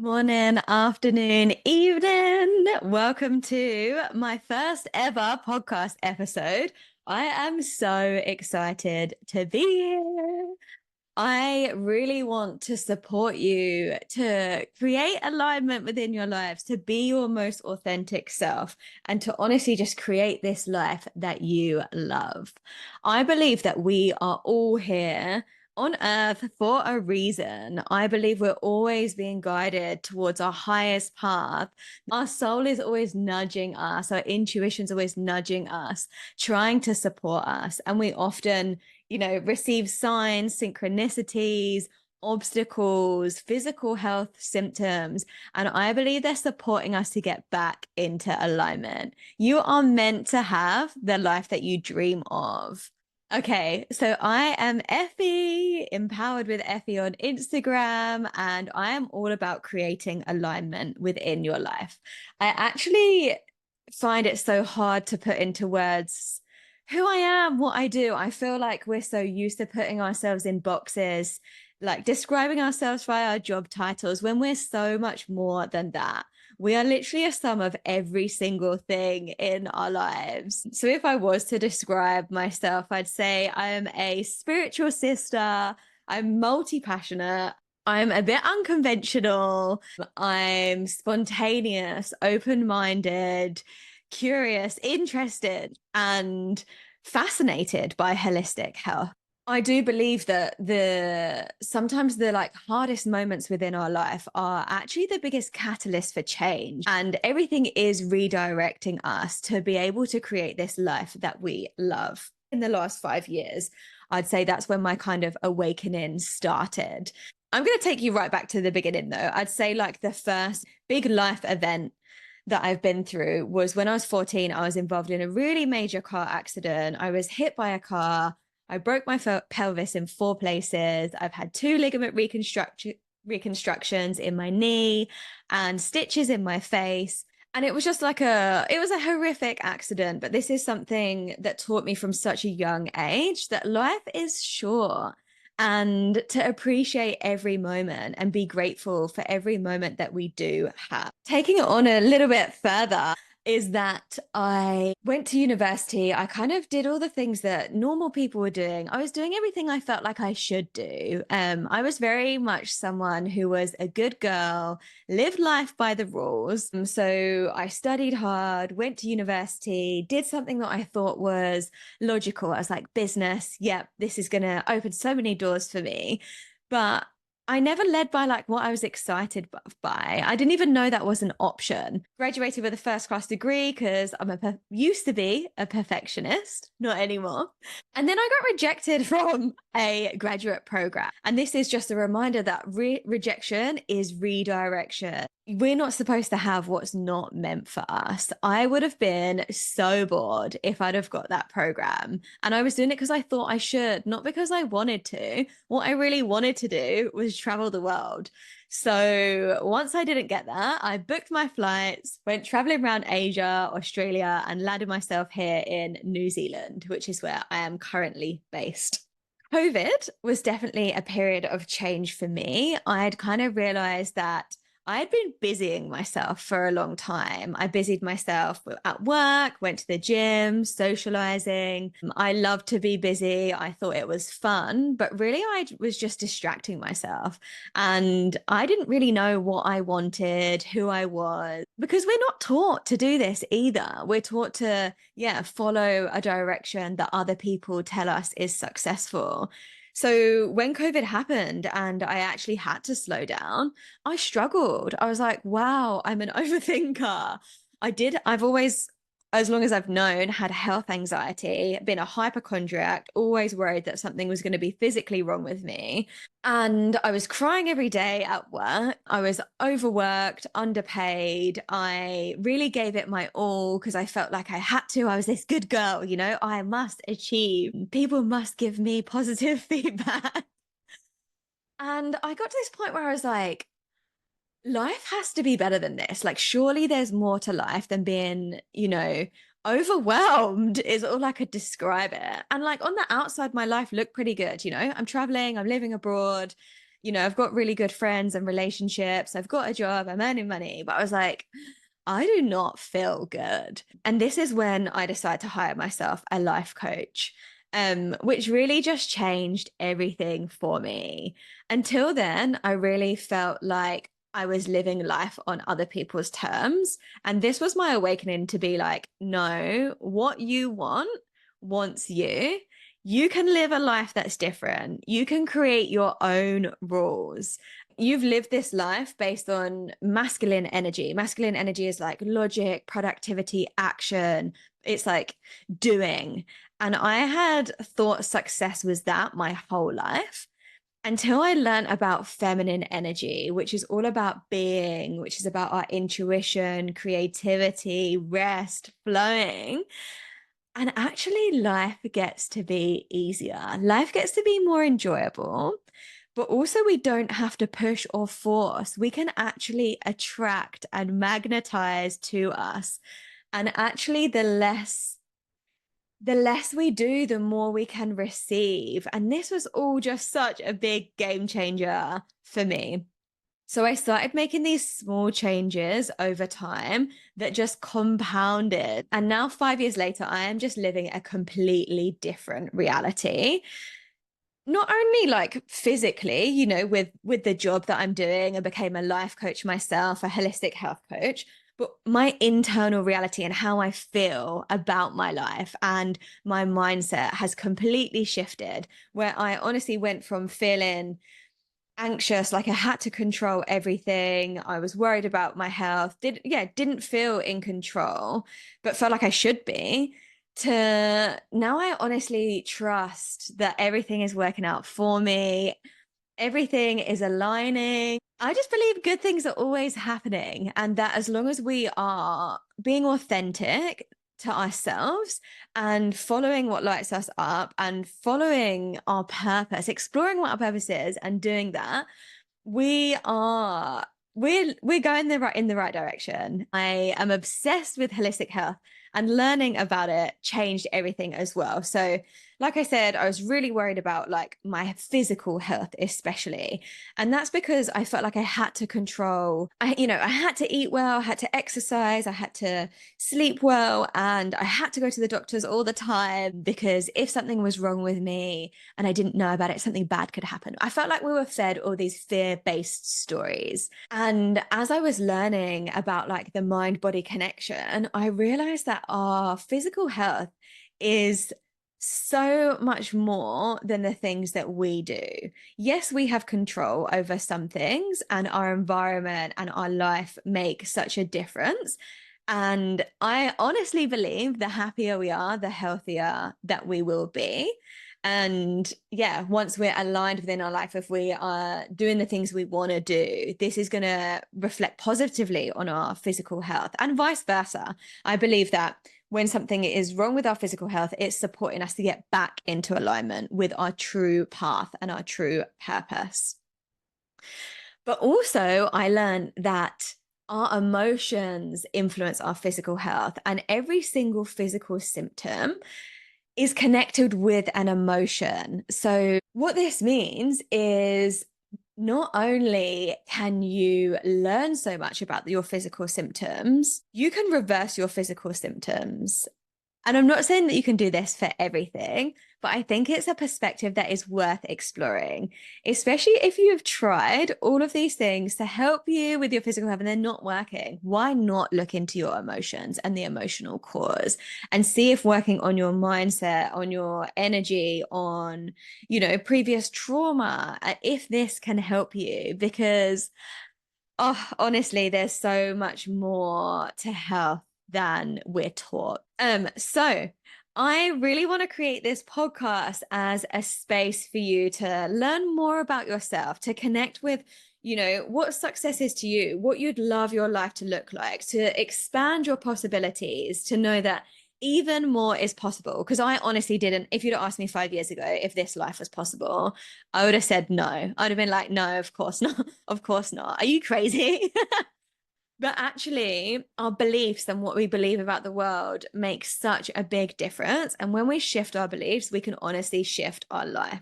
Morning, afternoon, evening. Welcome to my first ever podcast episode. I am so excited to be here. I really want to support you to create alignment within your lives, to be your most authentic self, and to honestly just create this life that you love. I believe that we are all here on earth for a reason. I believe we're always being guided towards our highest path. Our soul is always nudging us, our intuition's always nudging us, trying to support us. And we often receive signs, synchronicities, obstacles, physical health symptoms. And I believe they're supporting us to get back into alignment. You are meant to have the life that you dream of. Okay, so I am Effie, empowered with Effie on Instagram, and I am all about creating alignment within your life. I actually find it so hard to put into words who I am, what I do. I feel like we're so used to putting ourselves in boxes, like describing ourselves via our job titles, when we're so much more than that. We are literally a sum of every single thing in our lives. So if I was to describe myself, I'd say I am a spiritual sister. I'm multi-passionate. I'm a bit unconventional. I'm spontaneous, open-minded, curious, interested, and fascinated by holistic health. I do believe that the sometimes the like hardest moments within our life are actually the biggest catalyst for change, and everything is redirecting us to be able to create this life that we love. In the last 5 years, I'd say that's when my kind of awakening started. I'm going to take you right back to the beginning though. I'd say like the first big life event that I've been through was when I was 14. I was involved in a really major car accident. I was hit by a car. I broke my pelvis in 4 places. I've had two ligament reconstructions in my knee and stitches in my face. And it was just like it was a horrific accident. But this is something that taught me from such a young age that life is short, and to appreciate every moment and be grateful for every moment that we do have. Taking it on a little bit further is that I went to university. I kind of did all the things that normal people were doing. I was doing everything I felt like I should do. I was very much someone who was a good girl, lived life by the rules. So I studied hard, went to university, did something that I thought was logical. I was like, business, yep, this is going to open so many doors for me. But I never led by like what I was excited by. I didn't even know that was an option. Graduated with a first class degree because used to be a perfectionist, not anymore. And then I got rejected from a graduate program. And this is just a reminder that rejection is redirection. We're not supposed to have what's not meant for us. I would have been so bored if I'd have got that program. And I was doing it because I thought I should, not because I wanted to. What I really wanted to do was travel the world. So once I didn't get that, I booked my flights, went traveling around Asia, Australia, and landed myself here in New Zealand, which is where I am currently based. COVID was definitely a period of change for me. I'd kind of realized that I had been busying myself for a long time. I busied myself at work, went to the gym, socializing. I loved to be busy. I thought it was fun, but really I was just distracting myself. And I didn't really know what I wanted, who I was, because we're not taught to do this either. We're taught to, yeah, follow a direction that other people tell us is successful. So when COVID happened and I actually had to slow down, I struggled. I was like, wow, I'm an overthinker. I've always, as long as I've known, had health anxiety, been a hypochondriac, always worried that something was going to be physically wrong with me. And I was crying every day at work. I was overworked, underpaid. I really gave it my all because I felt like I had to. I was this good girl, I must achieve. People must give me positive feedback. And I got to this point where I was like, life has to be better than this. Like, surely there's more to life than being, overwhelmed is all I could describe it. And like on the outside, my life looked pretty good. I'm traveling, I'm living abroad. I've got really good friends and relationships. I've got a job. I'm earning money. But I was like, I do not feel good. And this is when I decided to hire myself a life coach, which really just changed everything for me. Until then, I really felt like I was living life on other people's terms. And this was my awakening to be like, no, what you want wants you. You can live a life that's different. You can create your own rules. You've lived this life based on masculine energy. Masculine energy is like logic, productivity, action. It's like doing. And I had thought success was that my whole life until I learned about feminine energy, which is all about being, which is about our intuition, creativity, rest, flowing. And actually, life gets to be easier. Life gets to be more enjoyable, but also we don't have to push or force. We can actually attract and magnetize to us. And actually, the less we do, the more we can receive. And this was all just such a big game changer for me. So I started making these small changes over time that just compounded. And now, 5 years later, I am just living a completely different reality. Not only like physically, with the job that I'm doing, I became a life coach myself, a holistic health coach, but my internal reality and how I feel about my life and my mindset has completely shifted, where I honestly went from feeling anxious, like I had to control everything. I was worried about my health. Didn't feel in control, but felt like I should be. To now I honestly trust that everything is working out for me. Everything is aligning. I just believe good things are always happening, and that as long as we are being authentic to ourselves and following what lights us up and following our purpose, exploring what our purpose is and doing that, we are we're going in the right direction. I am obsessed with holistic health, and learning about it changed everything as well. So, like I said, I was really worried about like my physical health, especially. And that's because I felt like I had to control. I had to eat well, I had to exercise, I had to sleep well, and I had to go to the doctors all the time because if something was wrong with me and I didn't know about it, something bad could happen. I felt like we were fed all these fear-based stories. And as I was learning about like the mind-body connection, I realized that our physical health is so much more than the things that we do. Yes, we have control over some things, and our environment and our life make such a difference. And I honestly believe the happier we are, the healthier that we will be. And yeah, once we're aligned within our life, if we are doing the things we want to do, this is going to reflect positively on our physical health and vice versa. I believe that when something is wrong with our physical health, it's supporting us to get back into alignment with our true path and our true purpose. But also, I learned that our emotions influence our physical health, and every single physical symptom is connected with an emotion. So, what this means is not only can you learn so much about your physical symptoms, you can reverse your physical symptoms. And I'm not saying that you can do this for everything, but I think it's a perspective that is worth exploring, especially if you have tried all of these things to help you with your physical health and they're not working. Why not look into your emotions and the emotional cause and see if working on your mindset, on your energy, on, previous trauma, if this can help you? Because oh, honestly, there's so much more to health than we're taught. So I really want to create this podcast as a space for you to learn more about yourself, to connect with, what success is to you, what you'd love your life to look like, to expand your possibilities, to know that even more is possible. Because I honestly didn't, if you'd asked me 5 years ago if this life was possible, I would have said no. I'd have been like, no, of course not. Of course not. Are you crazy? But actually, our beliefs and what we believe about the world makes such a big difference. And when we shift our beliefs, we can honestly shift our life.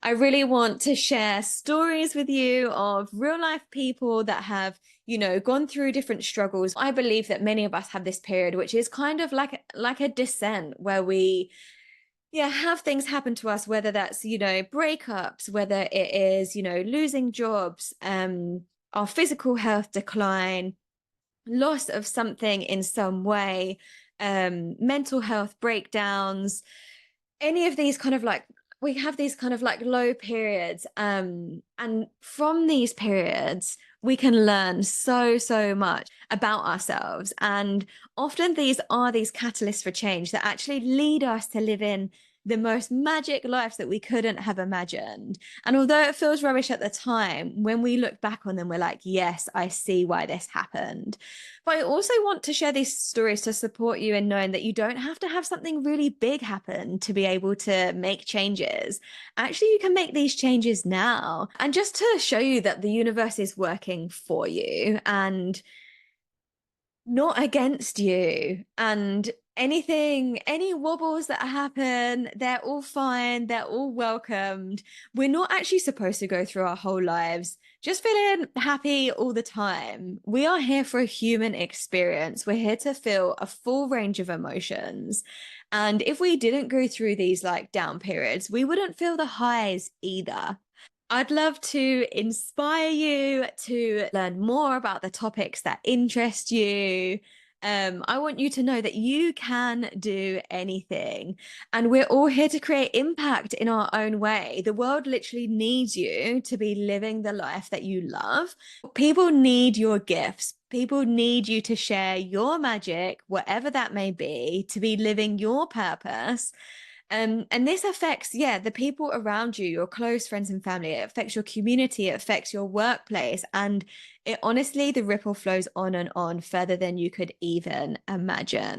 I really want to share stories with you of real life people that have, gone through different struggles. I believe that many of us have this period, which is kind of like a descent where we, yeah, have things happen to us, whether that's, breakups, whether it is, losing jobs, our physical health decline, loss of something in some way, mental health breakdowns, any of these kind of like we have these kind of like low periods, and from these periods we can learn so much about ourselves, and often these are these catalysts for change that actually lead us to live in the most magic lives that we couldn't have imagined. And although it feels rubbish at the time, when we look back on them, we're like, yes, I see why this happened. But I also want to share these stories to support you in knowing that you don't have to have something really big happen to be able to make changes. Actually, you can make these changes now. And just to show you that the universe is working for you and not against you. And any wobbles that happen, they're all fine, they're all welcomed. We're not actually supposed to go through our whole lives just feeling happy all the time. We are here for a human experience. We're here to feel a full range of emotions. And if we didn't go through these like down periods, we wouldn't feel the highs either. I'd love to inspire you to learn more about the topics that interest you. I want you to know that you can do anything, and we're all here to create impact in our own way. The world literally needs you to be living the life that you love. People need your gifts. People need you to share your magic, whatever that may be, to be living your purpose. And this affects, yeah, the people around you, your close friends and family. It affects your community, it affects your workplace. And it honestly, the ripple flows on and on further than you could even imagine.